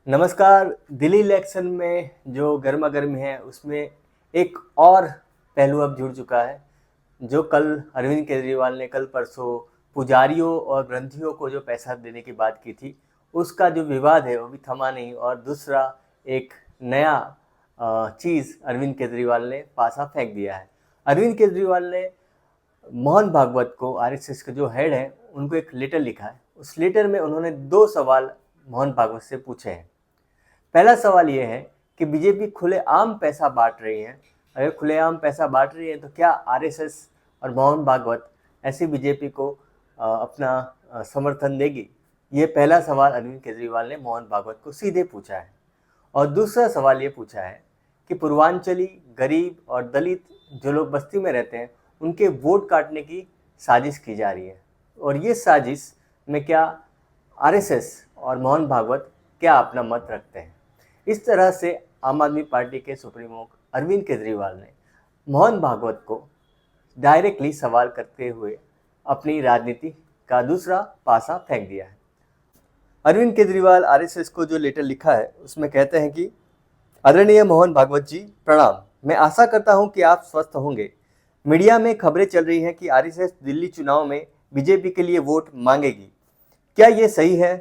नमस्कार। दिल्ली इलेक्शन में जो गर्मा-गर्मी है उसमें एक और पहलू अब जुड़ चुका है। जो कल अरविंद केजरीवाल ने कल परसों पुजारियों और ग्रंथियों को जो पैसा देने की बात की थी, उसका जो विवाद है वो भी थमा नहीं और दूसरा एक नया चीज़ अरविंद केजरीवाल ने पासा फेंक दिया है। अरविंद केजरीवाल ने मोहन भागवत को, आरएसएस के जो हेड हैं, उनको एक लेटर लिखा है। उस लेटर में उन्होंने 2 सवाल मोहन भागवत से पूछे हैं। पहला सवाल ये है कि बीजेपी खुलेआम पैसा बांट रही है। अगर खुलेआम पैसा बांट रही है तो क्या आरएसएस और मोहन भागवत ऐसी बीजेपी को अपना समर्थन देगी? ये पहला सवाल अरविंद केजरीवाल ने मोहन भागवत को सीधे पूछा है। और दूसरा सवाल ये पूछा है कि पूर्वांचली, गरीब और दलित जो लोग बस्ती में रहते हैं, उनके वोट काटने की साजिश की जा रही है। और ये साजिश में क्या आरएसएस और मोहन भागवत क्या अपना मत रखते हैं? इस तरह से आम आदमी पार्टी के सुप्रीमो अरविंद केजरीवाल ने मोहन भागवत को डायरेक्टली सवाल करते हुए अपनी राजनीति का दूसरा पासा फेंक दिया है। अरविंद केजरीवाल आरएसएस को जो लेटर लिखा है उसमें कहते हैं कि आदरणीय मोहन भागवत जी, प्रणाम। मैं आशा करता हूं कि आप स्वस्थ होंगे। मीडिया में खबरें चल रही हैं कि आरएसएस दिल्ली चुनाव में बीजेपी के लिए वोट मांगेगी। क्या ये सही है?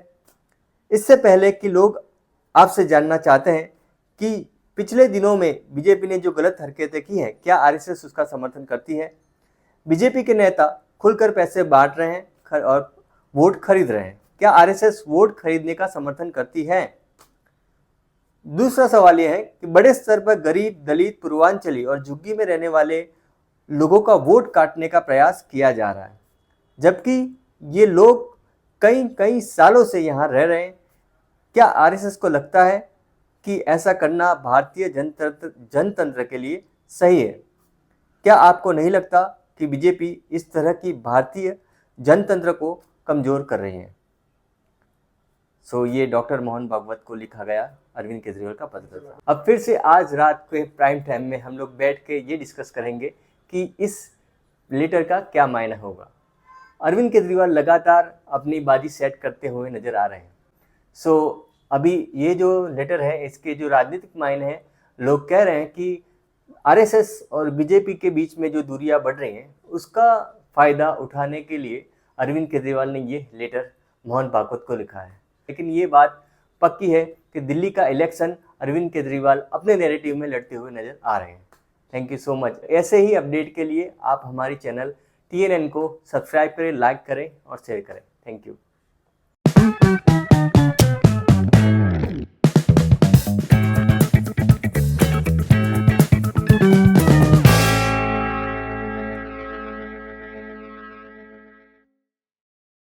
इससे पहले कि लोग आपसे जानना चाहते हैं कि पिछले दिनों में बीजेपी ने जो गलत हरकतें की हैं, क्या आरएसएस उसका समर्थन करती है? बीजेपी के नेता खुलकर पैसे बांट रहे हैं और वोट खरीद रहे हैं। क्या आरएसएस वोट खरीदने का समर्थन करती है? दूसरा सवाल यह है कि बड़े स्तर पर गरीब, दलित, पूर्वांचली और झुग्गी में रहने वाले लोगों का वोट काटने का प्रयास किया जा रहा है, जबकि ये लोग कई सालों से यहाँ रह रहे हैं। क्या आरएसएस को लगता है कि ऐसा करना भारतीय जनतंत्र के लिए सही है? क्या आपको नहीं लगता कि बीजेपी इस तरह की भारतीय जनतंत्र को कमजोर कर रही है? ये डॉक्टर मोहन भागवत को लिखा गया अरविंद केजरीवाल का पत्र था। अब फिर से आज रात के प्राइम टाइम में हम लोग बैठ के ये डिस्कस करेंगे कि इस लेटर का क्या मायना होगा। अरविंद केजरीवाल लगातार अपनी बाजी सेट करते हुए नजर आ रहे हैं। अभी ये जो लेटर है, इसके जो राजनीतिक मायने हैं, लोग कह रहे हैं कि आरएसएस और बीजेपी के बीच में जो दूरियां बढ़ रही हैं, उसका फायदा उठाने के लिए अरविंद केजरीवाल ने ये लेटर मोहन भागवत को लिखा है। लेकिन ये बात पक्की है कि दिल्ली का इलेक्शन अरविंद केजरीवाल अपने नैरेटिव में लड़ते हुए नजर आ रहे हैं। Thank you so much. ऐसे ही अपडेट के लिए आप हमारी चैनल TNN को सब्सक्राइब करें, लाइक करें और शेयर करें। Thank you.